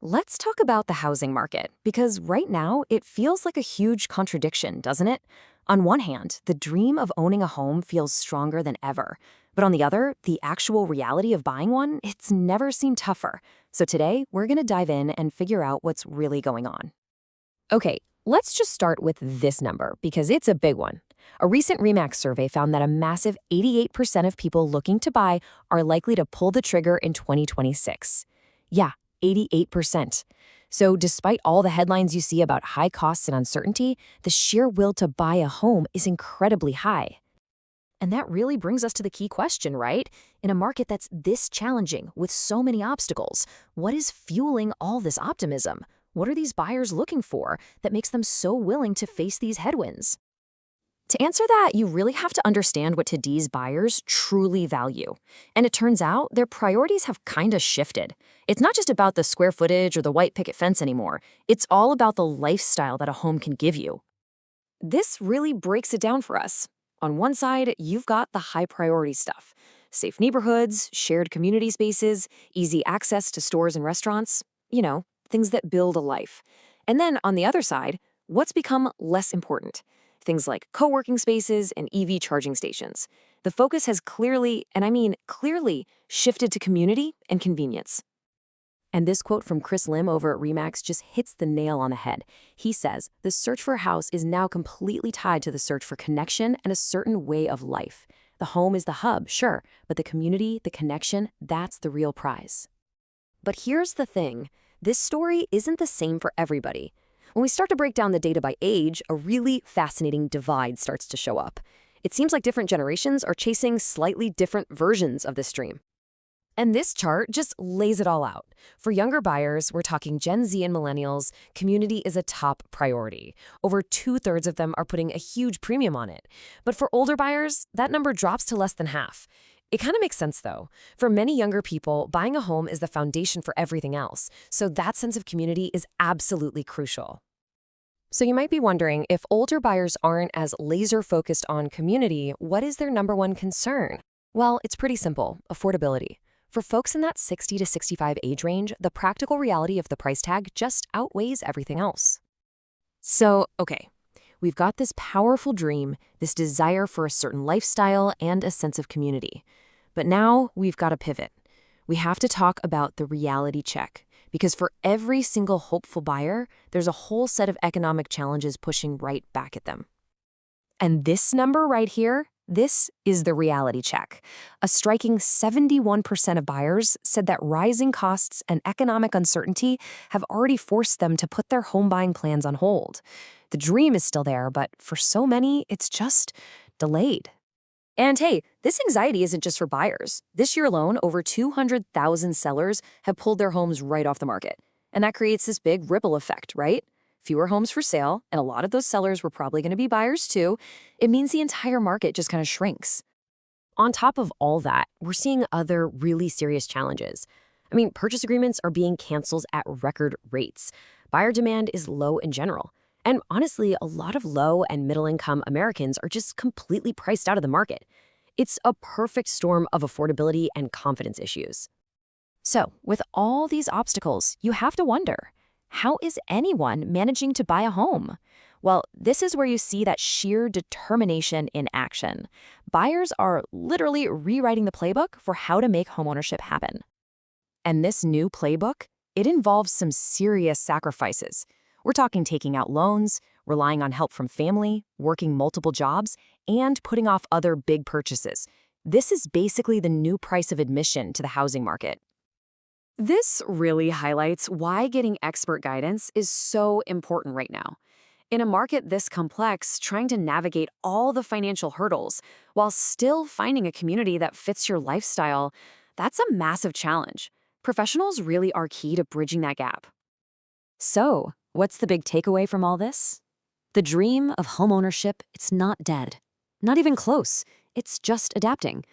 Let's talk about the housing market, because right now it feels like a huge contradiction, doesn't it? On one hand, the dream of owning a home feels stronger than ever. But on the other, the actual reality of buying one, it's never seemed tougher. So today, we're going to dive in and figure out what's really going on. Okay, let's just start with this number, because it's a big one. A recent REMAX survey found that a massive 88% of people looking to buy are likely to pull the trigger in 2026. Yeah, 88%. So despite all the headlines you see about high costs and uncertainty, the sheer will to buy a home is incredibly high. And that really brings us to the key question, right? In a market that's this challenging, with so many obstacles, what is fueling all this optimism? What are these buyers looking for that makes them so willing to face these headwinds? To answer that, you really have to understand what today's buyers truly value. And it turns out their priorities have kind of shifted. It's not just about the square footage or the white picket fence anymore. It's all about the lifestyle that a home can give you. This really breaks it down for us. On one side, you've got the high priority stuff: safe neighborhoods, shared community spaces, easy access to stores and restaurants, things that build a life. And then on the other side, what's become less important? Things like co-working spaces and EV charging stations. The focus has clearly, and I mean clearly, shifted to community and convenience. And this quote from Chris Lim over at REMAX just hits the nail on the head. He says, "The search for a house is now completely tied to the search for connection and a certain way of life. The home is the hub, sure, but the community, the connection, that's the real prize." But here's the thing. This story isn't the same for everybody. When we start to break down the data by age, a really fascinating divide starts to show up. It seems like different generations are chasing slightly different versions of this dream. And this chart just lays it all out. For younger buyers, we're talking Gen Z and millennials, community is a top priority. Over 2/3 of them are putting a huge premium on it. But for older buyers, that number drops to less than half. It kind of makes sense, though. For many younger people, buying a home is the foundation for everything else. So that sense of community is absolutely crucial. So you might be wondering, if older buyers aren't as laser-focused on community, what is their number one concern? Well, it's pretty simple: affordability. For folks in that 60 to 65 age range, the practical reality of the price tag just outweighs everything else. So, okay, we've got this powerful dream, this desire for a certain lifestyle and a sense of community. But now we've got to pivot. We have to talk about the reality check, because for every single hopeful buyer, there's a whole set of economic challenges pushing right back at them. And this number right here, this is the reality check. A striking 71% of buyers said that rising costs and economic uncertainty have already forced them to put their home buying plans on hold. The dream is still there, but for so many, it's just delayed. And hey, this anxiety isn't just for buyers. This year alone, over 200,000 sellers have pulled their homes right off the market. And that creates this big ripple effect, right? Fewer homes for sale, and a lot of those sellers were probably going to be buyers too. It means the entire market just kind of shrinks. On top of all that, we're seeing other really serious challenges. Purchase agreements are being canceled at record rates. Buyer demand is low in general. And honestly, a lot of low and middle-income Americans are just completely priced out of the market. It's a perfect storm of affordability and confidence issues. So, with all these obstacles, you have to wonder, how is anyone managing to buy a home? Well, this is where you see that sheer determination in action. Buyers are literally rewriting the playbook for how to make homeownership happen. And this new playbook, it involves some serious sacrifices. We're talking taking out loans, relying on help from family, working multiple jobs, and putting off other big purchases. This is basically the new price of admission to the housing market. This really highlights why getting expert guidance is so important right now. In a market this complex, trying to navigate all the financial hurdles while still finding a community that fits your lifestyle, that's a massive challenge. Professionals really are key to bridging that gap. So, what's the big takeaway from all this? The dream of homeownership, it's not dead. Not even close. It's just adapting.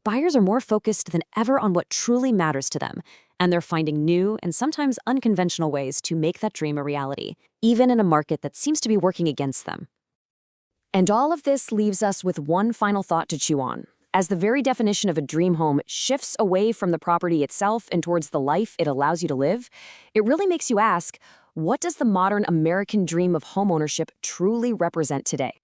Buyers are more focused than ever on what truly matters to them, and they're finding new and sometimes unconventional ways to make that dream a reality, even in a market that seems to be working against them. And all of this leaves us with one final thought to chew on. As the very definition of a dream home shifts away from the property itself and towards the life it allows you to live, it really makes you ask, what does the modern American dream of homeownership truly represent today?